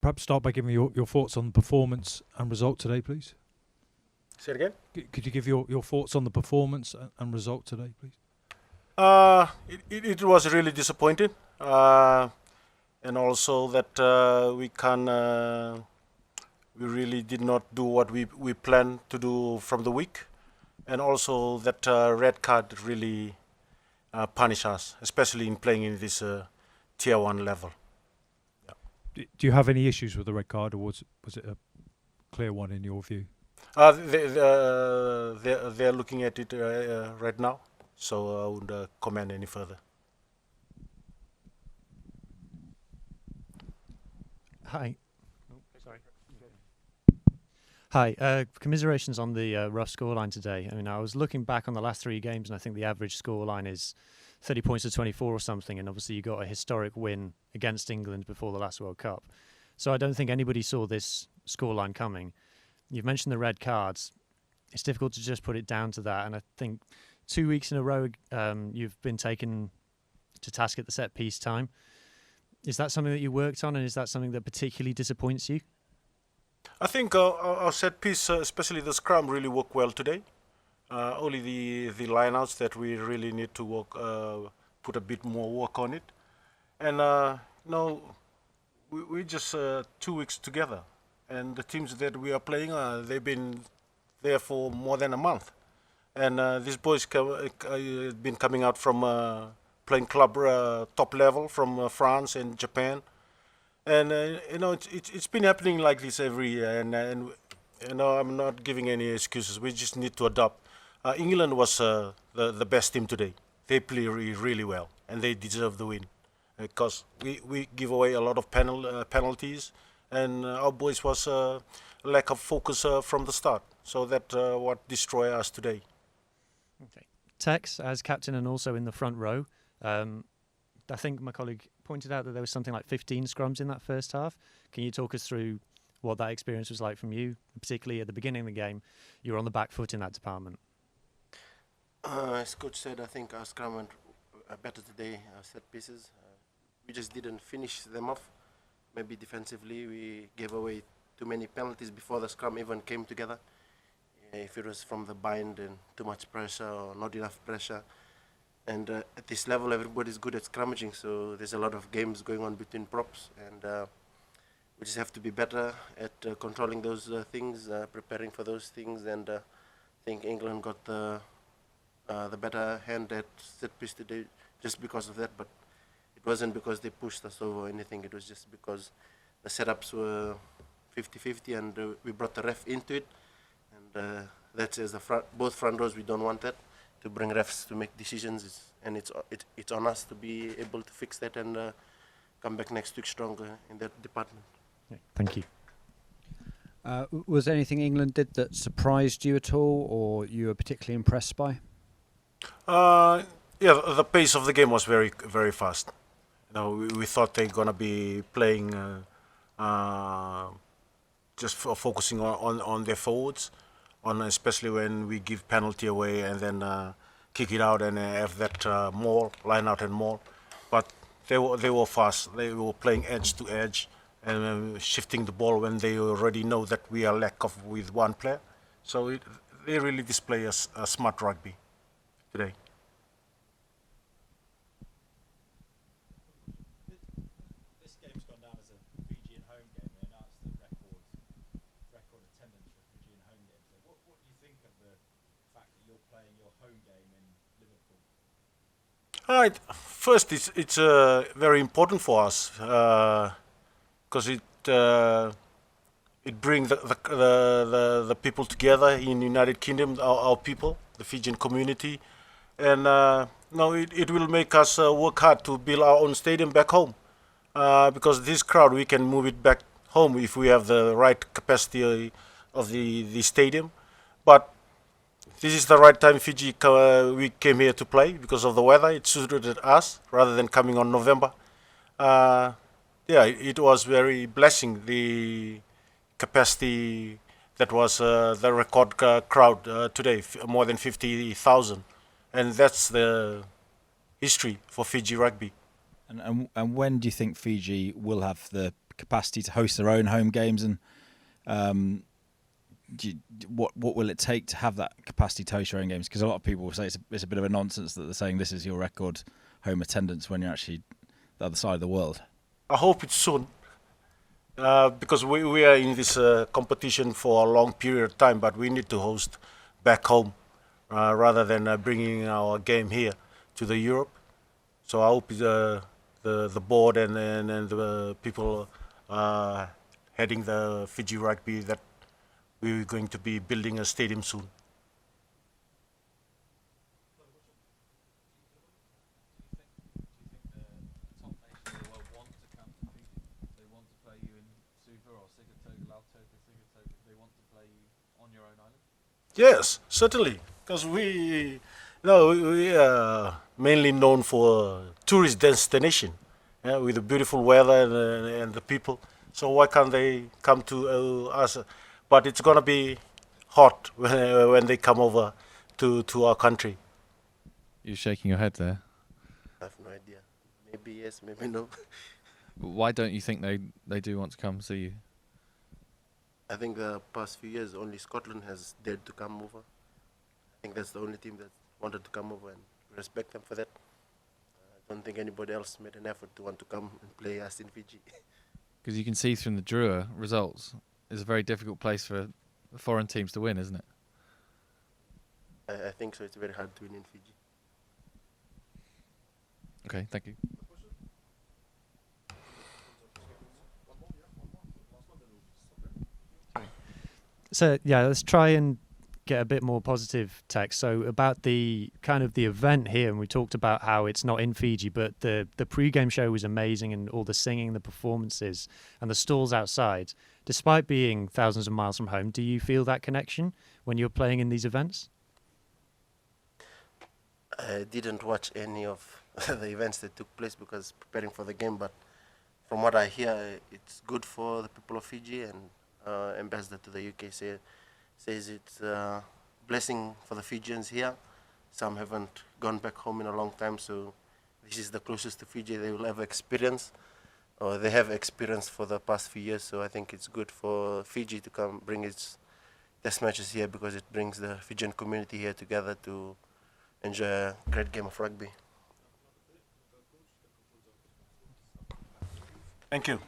perhaps start by giving your thoughts on the performance and result today, please. Say it again? Could you give your thoughts on the performance and result today, please? It was really disappointing. And also that we really did not do what we planned to do from the week. And also that red card really punished us, especially in playing in this tier 1 level. Do you have any issues with the red card, or was it a clear one in your view? They're looking at it right now, so I wouldn't comment any further. Hi. Sorry. Hi. Commiserations on the rough scoreline today. I mean, I was looking back on the last 3 games, and I think the average scoreline is 30 points to 24 or something, and obviously you got a historic win against England before the last World Cup. So I don't think anybody saw this scoreline coming. You've mentioned the red cards. It's difficult to just put it down to that, and I think 2 weeks in a row you've been taken to task at the set-piece time. Is that something that you worked on, and is that something that particularly disappoints you? I think our set piece, especially the scrum, really worked well today. Only the lineouts that we really need to work, put a bit more work on it. And we just 2 weeks together, and the teams that we are playing, they've been there for more than a month. And these boys been coming out from playing club top level from France and Japan. And it's been happening like this every year, and I'm not giving any excuses. We just need to adapt. England was the best team today. They play really well, and they deserve the win because we give away a lot of penalties, and our boys was lack of focus from the start. So that what destroyed us today. Okay. Tex, as captain and also in the front row, I think my colleague pointed out that there was something like 15 scrums in that first half. Can you talk us through what that experience was like from you, particularly at the beginning of the game? You were on the back foot in that department. As coach said, I think our scrum went better today, our set pieces. We just didn't finish them off. Maybe defensively we gave away too many penalties before the scrum even came together. If it was from the bind and too much pressure or not enough pressure. And at this level, everybody's good at scrummaging, so there's a lot of games going on between props, and we just have to be better at controlling those things, preparing for those things, and I think England got the better hand at set piece today just because of that, but it wasn't because they pushed us over or anything. It was just because the setups were 50-50, and we brought the ref into it, and that's as both front rows, we don't want that, to bring refs to make decisions, and it's on us to be able to fix that and come back next week stronger in that department. Yeah, thank you. Was there anything England did that surprised you at all, or you were particularly impressed by? Yeah, the pace of the game was very, very fast. We thought they're gonna be playing just focusing on their forwards, especially when we give penalty away and then kick it out and have that maul, line out and maul. But they were fast. They were playing edge to edge and shifting the ball when they already know that we are lack of with one player. So they really display a smart rugby today. This game's gone down as a Fijian home game. They announced the record attendance for Fijian home games. So what do you think of the fact that you're playing your home game in Liverpool? First, it's very important for us because it brings the people together in United Kingdom, our people, the Fijian community, and it will make us work hard to build our own stadium back home because this crowd, we can move it back home if we have the right capacity of the stadium. But this is the right time Fiji we came here to play because of the weather. It suited us rather than coming on November. It was very blessing, the capacity that was the record crowd today, more than 50,000. And that's the history for Fiji rugby. And when do you think Fiji will have the capacity to host their own home games, and what will it take to have that capacity to host your own games? Because a lot of people will say it's a bit of a nonsense that they're saying this is your record home attendance when you're actually the other side of the world. I hope it's soon, because we are in this competition for a long period of time, but we need to host back home rather than bringing our game here to the Europe. So I hope the board and the people heading the Fiji rugby that we're going to be building a stadium soon. Yes, certainly, because we are mainly known for tourist destination, with the beautiful weather and the people. So why can't they come to us? But it's gonna be hot when they come over to our country. You're shaking your head there. I have no idea. Maybe yes, maybe no. Why don't you think they do want to come see you? I think the past few years only Scotland has dared to come over. I think that's the only team that wanted to come over, and respect them for that. I don't think anybody else made an effort to want to come and play us in Fiji. Because you can see from the Drua results, it's a very difficult place for foreign teams to win, isn't it? I think so. It's very hard to win in Fiji. Okay, thank you. So yeah, let's try and get a bit more positive text. So about the kind of the event here, and we talked about how it's not in Fiji, but the pre-game show was amazing, and all the singing, the performances, and the stalls outside. Despite being thousands of miles from home, do you feel that connection when you're playing in these events? I didn't watch any of the events that took place because preparing for the game, but from what I hear, it's good for the people of Fiji, and ambassador to the UK says it's a blessing for the Fijians here. Some haven't gone back home in a long time, so this is the closest to Fiji they will ever experience, or they have experienced for the past few years. So I think it's good for Fiji to come bring its test matches here, because it brings the Fijian community here together to enjoy a great game of rugby. Thank you.